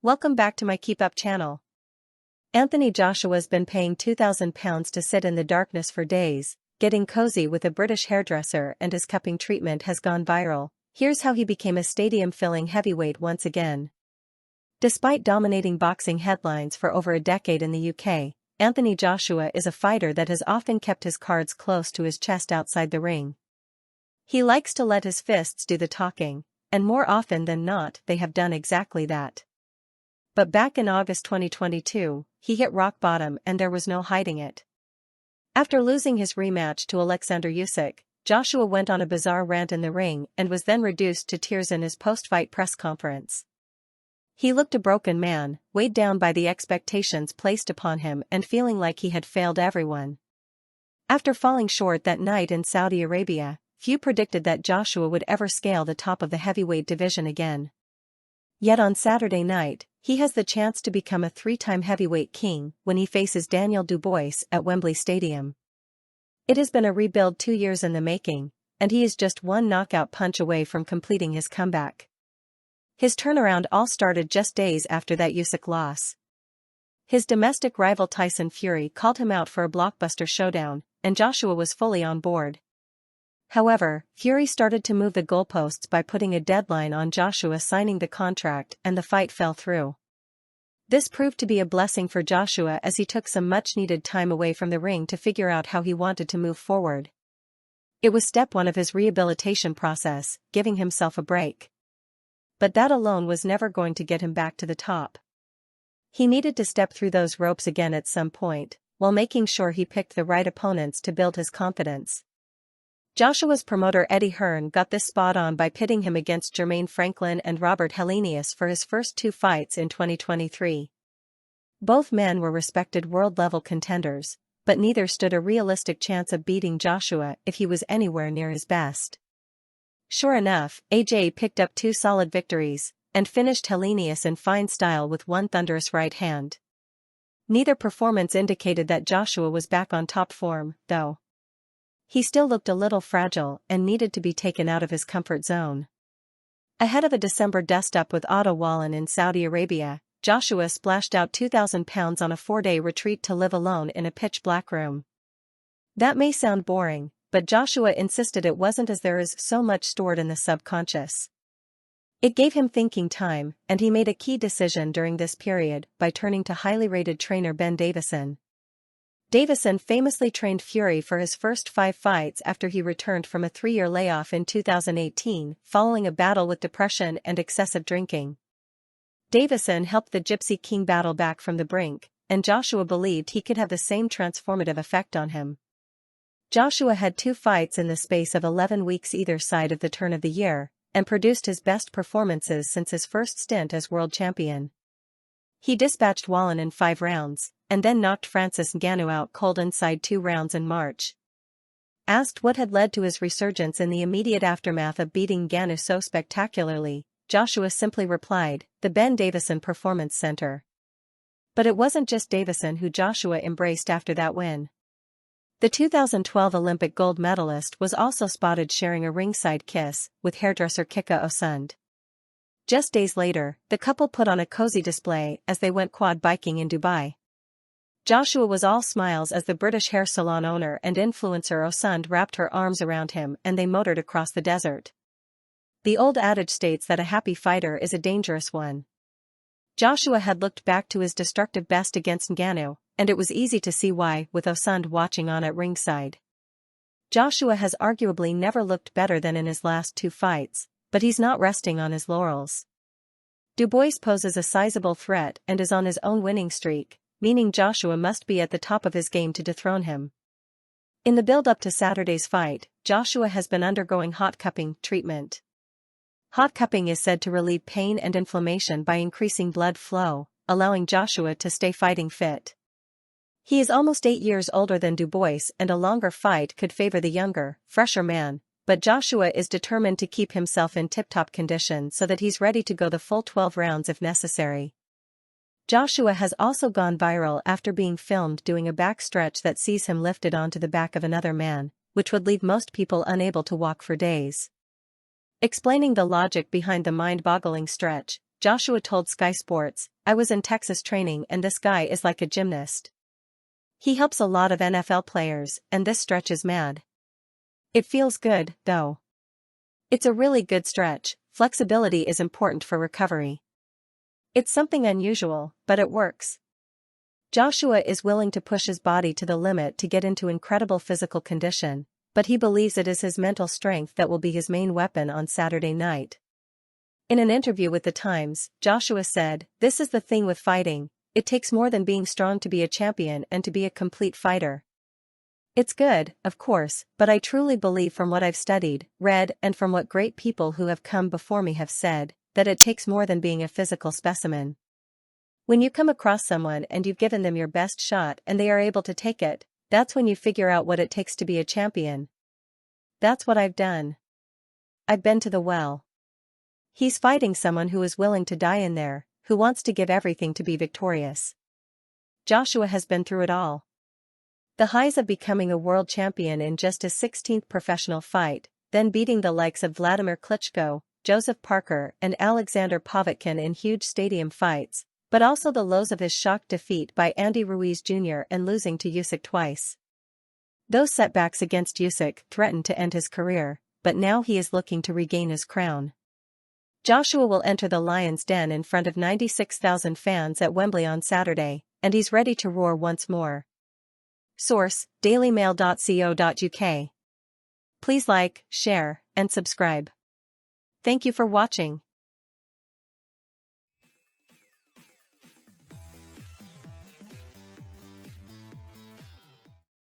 Welcome back to my KEEPUP channel. Anthony Joshua's been paying £2,000 to sit in the darkness for days, getting cozy with a British hairdresser, and his cupping treatment has gone viral. Here's how he became a stadium-filling heavyweight once again. Despite dominating boxing headlines for over a decade in the UK, Anthony Joshua is a fighter that has often kept his cards close to his chest outside the ring. He likes to let his fists do the talking, and more often than not they have done exactly that. But back in August 2022, he hit rock bottom and there was no hiding it. After losing his rematch to Alexander Usyk, Joshua went on a bizarre rant in the ring and was then reduced to tears in his post-fight press conference. He looked a broken man, weighed down by the expectations placed upon him and feeling like he had failed everyone. After falling short that night in Saudi Arabia, few predicted that Joshua would ever scale the top of the heavyweight division again. Yet on Saturday night, he has the chance to become a three-time heavyweight king when he faces Daniel Dubois at Wembley Stadium. It has been a rebuild 2 years in the making, and he is just one knockout punch away from completing his comeback. His turnaround all started just days after that Usyk loss. His domestic rival Tyson Fury called him out for a blockbuster showdown, and Joshua was fully on board. However, Fury started to move the goalposts by putting a deadline on Joshua signing the contract, and the fight fell through. This proved to be a blessing for Joshua as he took some much-needed time away from the ring to figure out how he wanted to move forward. It was step one of his rehabilitation process, giving himself a break. But that alone was never going to get him back to the top. He needed to step through those ropes again at some point, while making sure he picked the right opponents to build his confidence. Joshua's promoter Eddie Hearn got this spot on by pitting him against Jermaine Franklin and Robert Helenius for his first 2 fights in 2023. Both men were respected world-level contenders, but neither stood a realistic chance of beating Joshua if he was anywhere near his best. Sure enough, AJ picked up 2 solid victories, and finished Helenius in fine style with one thunderous right hand. Neither performance indicated that Joshua was back on top form, though. He still looked a little fragile and needed to be taken out of his comfort zone. Ahead of a December dust-up with Otto Wallin in Saudi Arabia, Joshua splashed out £2,000 on a 4-day retreat to live alone in a pitch-black room. That may sound boring, but Joshua insisted it wasn't, as there is so much stored in the subconscious. It gave him thinking time, and he made a key decision during this period by turning to highly rated trainer Ben Davison. Davison famously trained Fury for his first 5 fights after he returned from a 3-year layoff in 2018 following a battle with depression and excessive drinking. Davison helped the Gypsy King battle back from the brink, and Joshua believed he could have the same transformative effect on him. Joshua had 2 fights in the space of 11 weeks either side of the turn of the year, and produced his best performances since his first stint as world champion. He dispatched Wallin in 5 rounds, and then knocked Francis Ngannou out cold inside 2 rounds in March. Asked what had led to his resurgence in the immediate aftermath of beating Ngannou so spectacularly, Joshua simply replied, "The Ben Davison Performance Center." But it wasn't just Davison who Joshua embraced after that win. The 2012 Olympic gold medalist was also spotted sharing a ringside kiss with hairdresser Kika Osund. Just days later, the couple put on a cozy display as they went quad biking in Dubai. Joshua was all smiles as the British hair salon owner and influencer Osund wrapped her arms around him and they motored across the desert. The old adage states that a happy fighter is a dangerous one. Joshua had looked back to his destructive best against Ngannou, and it was easy to see why, with Osund watching on at ringside. Joshua has arguably never looked better than in his last 2 fights, but he's not resting on his laurels. Dubois poses a sizable threat and is on his own winning streak, meaning Joshua must be at the top of his game to dethrone him. In the build-up to Saturday's fight, Joshua has been undergoing hot cupping treatment. Hot cupping is said to relieve pain and inflammation by increasing blood flow, allowing Joshua to stay fighting fit. He is almost 8 years older than Dubois, and a longer fight could favor the younger, fresher man, but Joshua is determined to keep himself in tip-top condition so that he's ready to go the full 12 rounds if necessary. Joshua has also gone viral after being filmed doing a back stretch that sees him lifted onto the back of another man, which would leave most people unable to walk for days. Explaining the logic behind the mind-boggling stretch, Joshua told Sky Sports, "I was in Texas training and this guy is like a gymnast. He helps a lot of NFL players, and this stretch is mad. It feels good, though. It's a really good stretch. Flexibility is important for recovery. It's something unusual, but it works." Joshua is willing to push his body to the limit to get into incredible physical condition, but he believes it is his mental strength that will be his main weapon on Saturday night. In an interview with The Times, Joshua said, "This is the thing with fighting, it takes more than being strong to be a champion and to be a complete fighter. It's good, of course, but I truly believe from what I've studied, read, and from what great people who have come before me have said, that it takes more than being a physical specimen. When you come across someone and you've given them your best shot and they are able to take it, that's when you figure out what it takes to be a champion. That's what I've done. I've been to the well." He's fighting someone who is willing to die in there, who wants to give everything to be victorious. Joshua has been through it all. The highs of becoming a world champion in just his 16th professional fight, then beating the likes of Vladimir Klitschko, Joseph Parker and Alexander Povetkin in huge stadium fights, but also the lows of his shock defeat by Andy Ruiz Jr. and losing to Usyk twice. Those setbacks against Usyk threatened to end his career, but now he is looking to regain his crown. Joshua will enter the Lions' Den in front of 96,000 fans at Wembley on Saturday, and he's ready to roar once more. Source: dailymail.co.uk. Please like, share, and subscribe. Thank you for watching.